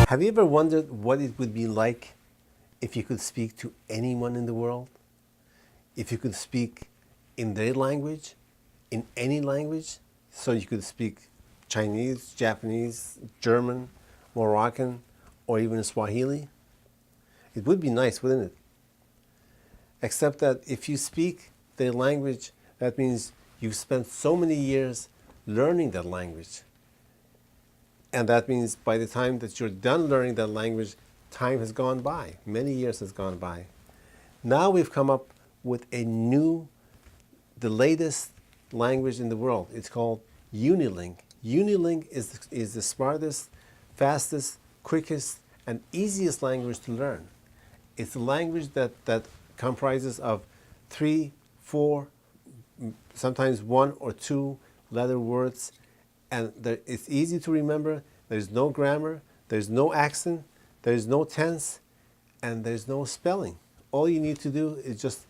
Have you ever wondered what it would be like if you could speak to anyone in the world? If you could speak in their language, in any language? So you could speak Chinese, Japanese, German, Moroccan, or even Swahili? It would be nice, wouldn't it? Except that if you speak their language, that means you've spent so many years learning that language. And that means by the time that you're done learning that language, time has gone by. Many years has gone by. Now we've come up with the latest language in the world. It's called Uniling. Uniling is the smartest, fastest, quickest, and easiest language to learn. It's a language that comprises of 3, 4, sometimes 1 or 2 letter words, and it's easy to remember. There's no grammar, there's no accent, there's no tense, and there's no spelling. All you need to do is just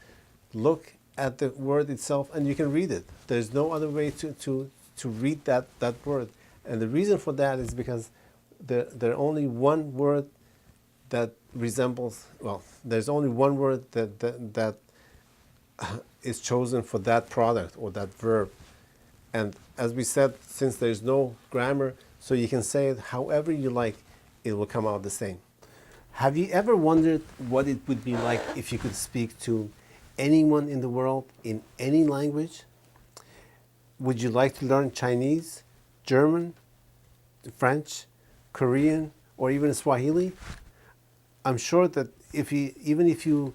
look at the word itself and you can read it. There's no other way to read that word. And the reason for that is because there's only one word that resembles, there's only one word that is chosen for that product or that verb. And as we said, since there's no grammar, so you can say it however you like, it will come out the same. Have you ever wondered what it would be like if you could speak to anyone in the world in any language? Would you like to learn Chinese, German, French, Korean, or even Swahili? I'm sure that even if you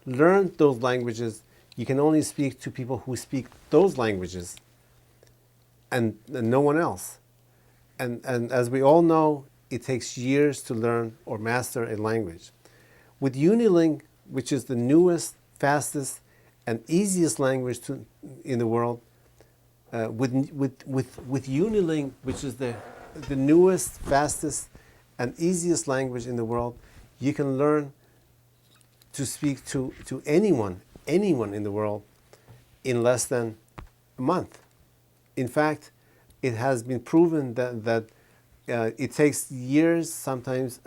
learn those languages, you can only speak to people who speak those languages and no one else. And as we all know, it takes years to learn or master a language. With Uniling, which is the newest, fastest, and easiest language in the world, with Uniling, which is the newest, fastest, and easiest language in the world, you can learn to speak to anyone in the world in less than a month. In fact, it has been proven that it takes years, sometimes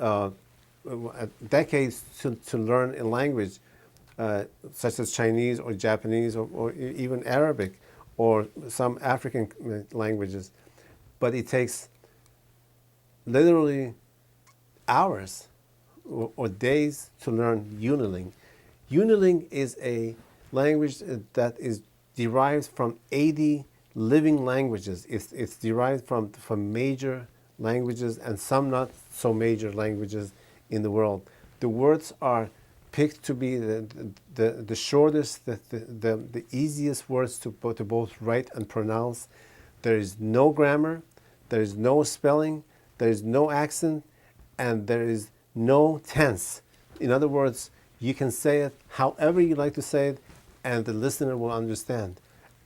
decades to learn a language, such as Chinese or Japanese or even Arabic or some African languages. But it takes literally hours or days to learn Uniling. Uniling is a language that is derived from 80 living languages. It's derived from major languages and some not so major languages in the world. The words are picked to be the shortest, the easiest words to both write and pronounce. There is no grammar, there is no spelling, there is no accent, and there is no tense. In other words, you can say it however you like to say it, and the listener will understand.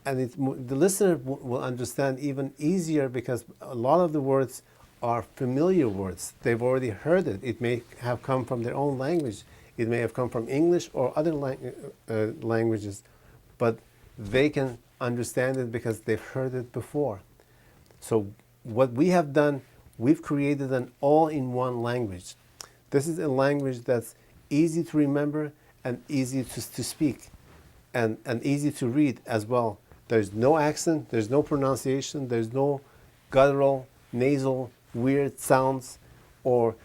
And the listener will understand even easier because a lot of the words are familiar words. They've already heard it. It may have come from their own language. It may have come from English or other languages, but they can understand it because they've heard it before. So what we have done, we've created an all-in-one language. This is a language that's easy to remember and easy to speak and easy to read as well. There's no accent, there's no pronunciation, there's no guttural, nasal, weird sounds or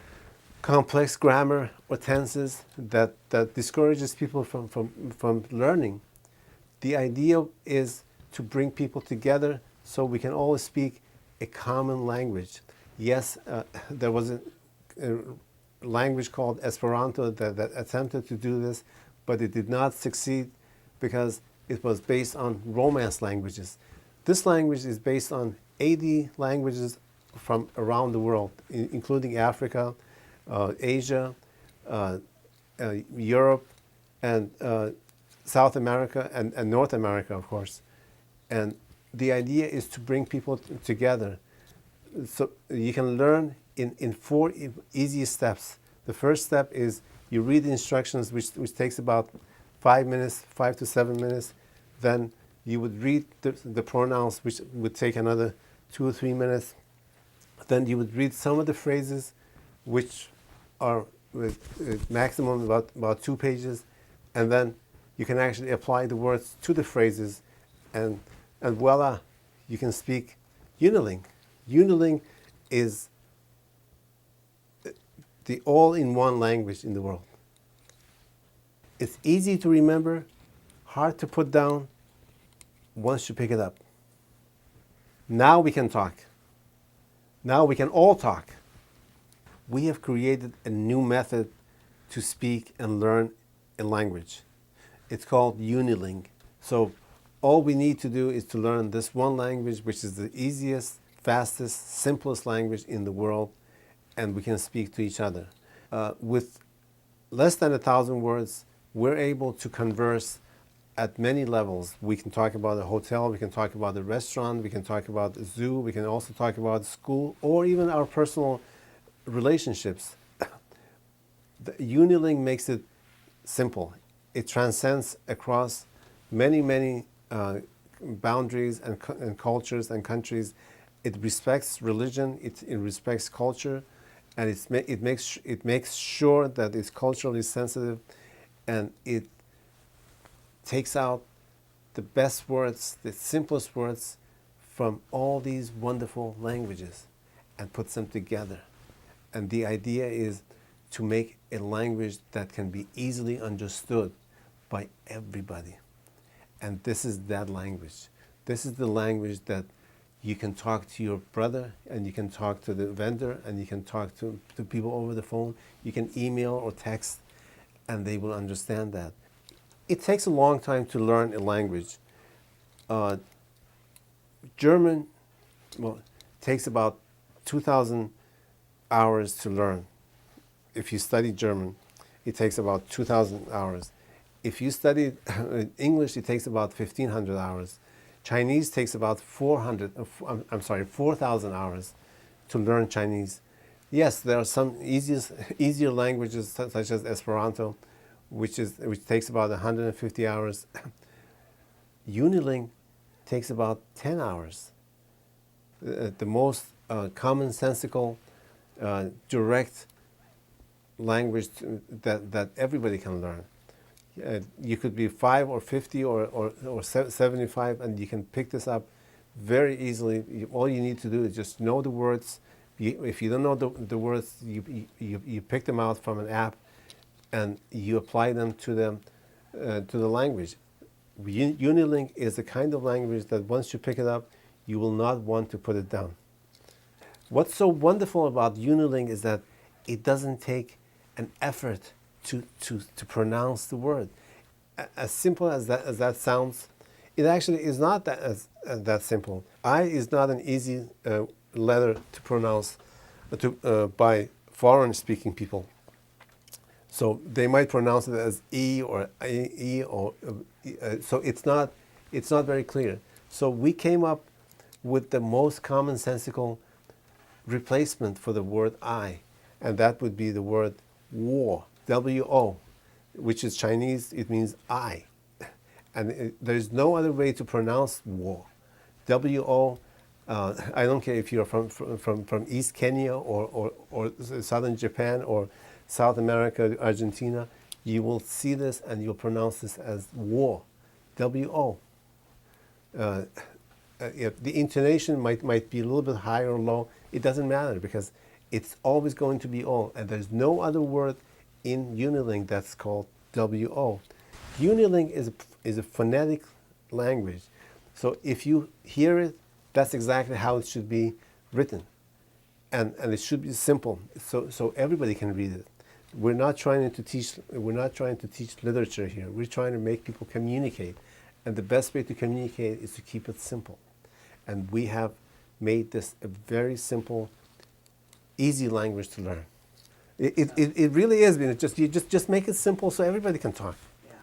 complex grammar or tenses that discourages people from learning. The idea is to bring people together so we can all speak a common language. Yes, there was a language called Esperanto that attempted to do this, but it did not succeed because it was based on Romance languages. This language is based on 80 languages from around the world, including Africa, Asia, Europe, and South America, and North America, of course. And the idea is to bring people together. So you can learn in 4 easy steps. The first step is you read the instructions, which takes about 5 to 7 minutes. Then you would read the pronouns, which would take another 2 or 3 minutes. Then you would read some of the phrases, which are with maximum about 2 pages, and then you can actually apply the words to the phrases, and voila, you can speak Uniling. Uniling is the all-in-one language in the world. It's easy to remember, hard to put down once you pick it up. Now we can talk. Now we can all talk. We have created a new method to speak and learn a language. It's called Uniling. So all we need to do is to learn this one language, which is the easiest, fastest, simplest language in the world, and we can speak to each other. With less than 1,000 words, we're able to converse at many levels. We can talk about a hotel, we can talk about a restaurant, we can talk about a zoo, we can also talk about school, or even our personal relationships. The Uniling makes it simple. It transcends across many boundaries and cultures and countries. It respects religion, it respects culture, and it makes sure that it's culturally sensitive, and it takes out the best words, the simplest words from all these wonderful languages and puts them together. And the idea is to make a language that can be easily understood by everybody. And this is that language. This is the language that you can talk to your brother, and you can talk to the vendor, and you can talk to people over the phone. You can email or text, and they will understand that. It takes a long time to learn a language. German, takes about 2,000 hours to learn. If you study German, it takes about 2,000 hours. If you study English, it takes about 1,500 hours. Chinese takes about 4,000 hours to learn Chinese. Yes, there are some easier languages such as Esperanto, which takes about 150 hours. Uniling takes about 10 hours. The most commonsensical, direct language that everybody can learn. You could be 5 or 50 or 75, and you can pick this up very easily. All you need to do is just know the words. If you don't know the words, you pick them out from an app, and you apply them to the language. Uniling is the kind of language that once you pick it up, you will not want to put it down. What's so wonderful about Uniling is that it doesn't take an effort to pronounce the word. As simple as that sounds, it actually is not that simple. I is not an easy letter to pronounce by foreign-speaking people. So they might pronounce it as E or E or so it's not very clear. So we came up with the most commonsensical replacement for the word I, and that would be the word wo, W-O, which is Chinese. It means I, and there's no other way to pronounce wo, W-O. I don't care if you're from East Kenya or Southern Japan or South America, Argentina, you will see this and you'll pronounce this as wo, W-O. The intonation might be a little bit high or low. It doesn't matter because it's always going to be O, and there's no other word in Uniling that's called W-O. Uniling is a phonetic language. So if you hear it, that's exactly how it should be written. And it should be simple, so everybody can read it. We're not trying to teach literature here. We're trying to make people communicate. And the best way to communicate is to keep it simple. And we have made this a very simple, easy language to learn. It really is. You just make it simple so everybody can talk. Yeah.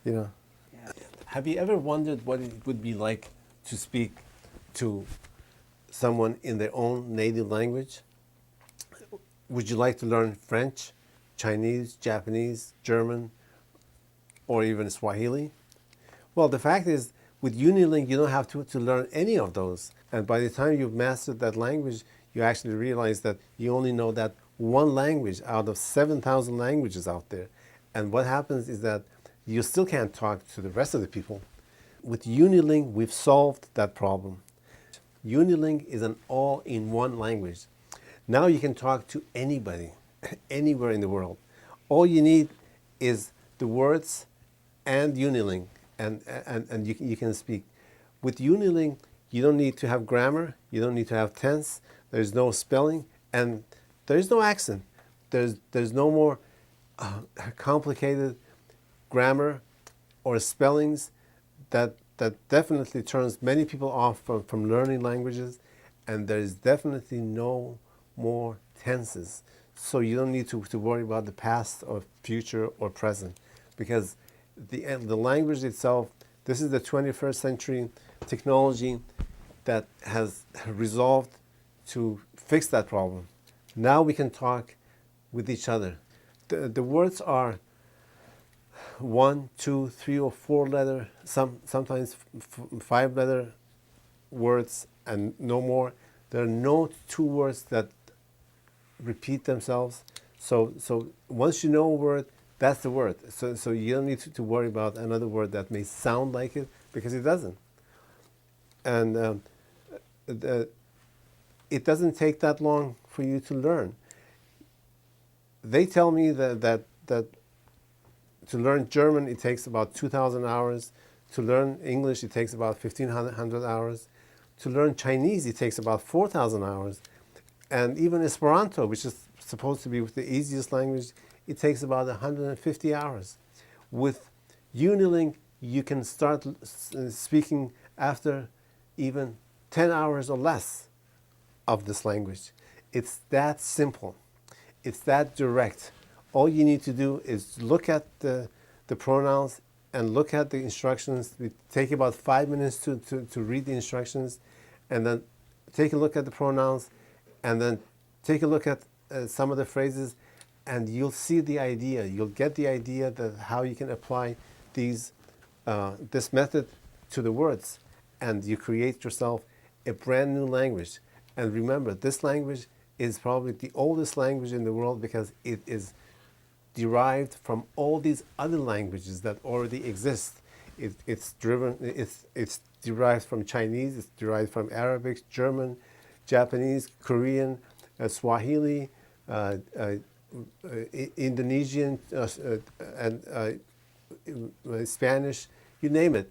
You know. Yeah. Have you ever wondered what it would be like to speak to someone in their own native language? Would you like to learn French, Chinese, Japanese, German, or even Swahili? Well, the fact is, with Uniling, you don't have to learn any of those. And by the time you've mastered that language, you actually realize that you only know that one language out of 7,000 languages out there. And what happens is that you still can't talk to the rest of the people. With Uniling, we've solved that problem. Uniling is an all-in-one language. Now you can talk to anybody, anywhere in the world. All you need is the words and Uniling, and you can speak. With Uniling, you don't need to have grammar, you don't need to have tense, there's no spelling, and there's no accent. There's no more complicated grammar or spellings that definitely turns many people off from learning languages, and there's definitely no more tenses. So you don't need to worry about the past or future or present, because the language itself, this is the 21st century technology that has resolved to fix that problem. Now we can talk with each other. The words are 1, 2, 3, or 4 letter, sometimes 5 letter words and no more. There are no 2 words that repeat themselves. So once you know a word, that's the word. So you don't need to worry about another word that may sound like it, because it doesn't. And it doesn't take that long for you to learn. They tell me that to learn German, it takes about 2,000 hours. To learn English, it takes about 1,500 hours. To learn Chinese, it takes about 4,000 hours. And even Esperanto, which is supposed to be the easiest language, it takes about 150 hours. With Uniling, you can start speaking after even 10 hours or less of this language. It's that simple. It's that direct. All you need to do is look at the pronouns and look at the instructions. It takes about 5 minutes to read the instructions, and then take a look at the pronouns, and then take a look at some of the phrases, and you'll see the idea. You'll get the idea that how you can apply this method to the words, and you create yourself a brand new language. And remember, this language is probably the oldest language in the world, because it is derived from all these other languages that already exist. It's derived from Chinese, it's derived from Arabic, German, Japanese, Korean, Swahili, Indonesian, and Spanish, you name it.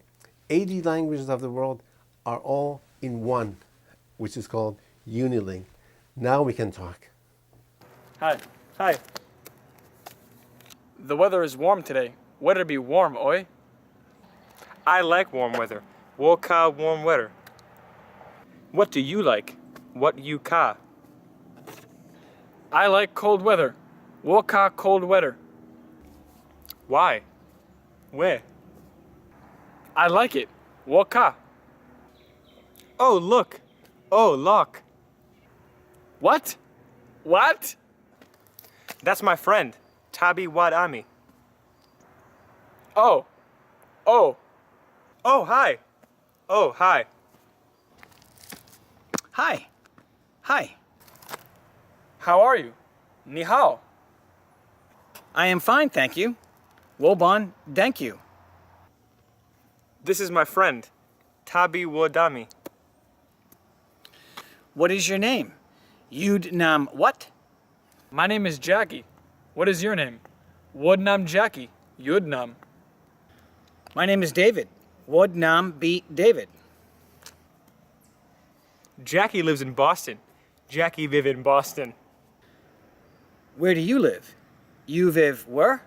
80 languages of the world are all in one, which is called Uniling. Now we can talk. Hi. Hi. The weather is warm today. Weather be warm, oi. I like warm weather. Woka warm weather. What do you like? What you ka? I like cold weather. Woka cold weather. Why? Where? I like it. Woka. Oh, look. Oh, lock. What? What? That's my friend, Tabi Wadami. Oh. Oh. Oh, hi. Oh, hi. Hi. Hi. How are you? Ni hao. I am fine, thank you. Wobon, thank you. This is my friend, Tabi Wadami. What is your name? Yud Nam what? My name is Jackie. What is your name? Wodnam Jackie. Yudnam. My name is David. Wod Nam be David. Jackie lives in Boston. Jackie live in Boston. Where do you live? You live where?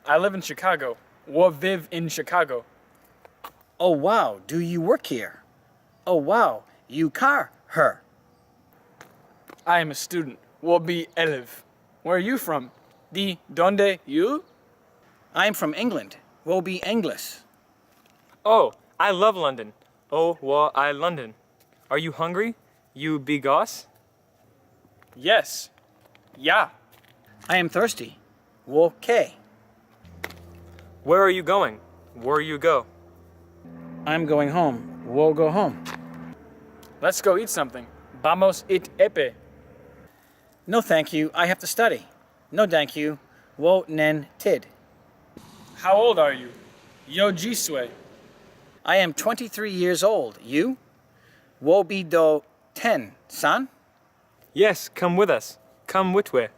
I live in Chicago. Wo viv in Chicago. Oh wow, do you work here? Oh wow, you car her. I am a student. Wo be elev. Where are you from? Di donde you? I am from England. Will be English. Oh, I love London. Oh, well, I London. Are you hungry? You big goss? Yes. Yeah. I am thirsty. Okay. Where are you going? Where you go? I'm going home. We'll go home. Let's go eat something. Vamos it epe. No thank you, I have to study. No thank you. Wo nen tid. How old are you? Yo jisue. I am 23 years old. You? Wo be do 10, san? Yes, come with us. Come witwe.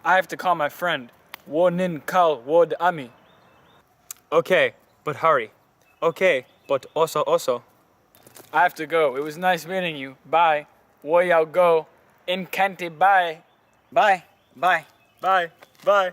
I have to call my friend. Wo nin kal wo de ami. Okay, but hurry. Okay, but also. I have to go. It was nice meeting you. Bye. Wo yao go. In Kante bye. Bye. Bye. Bye. Bye.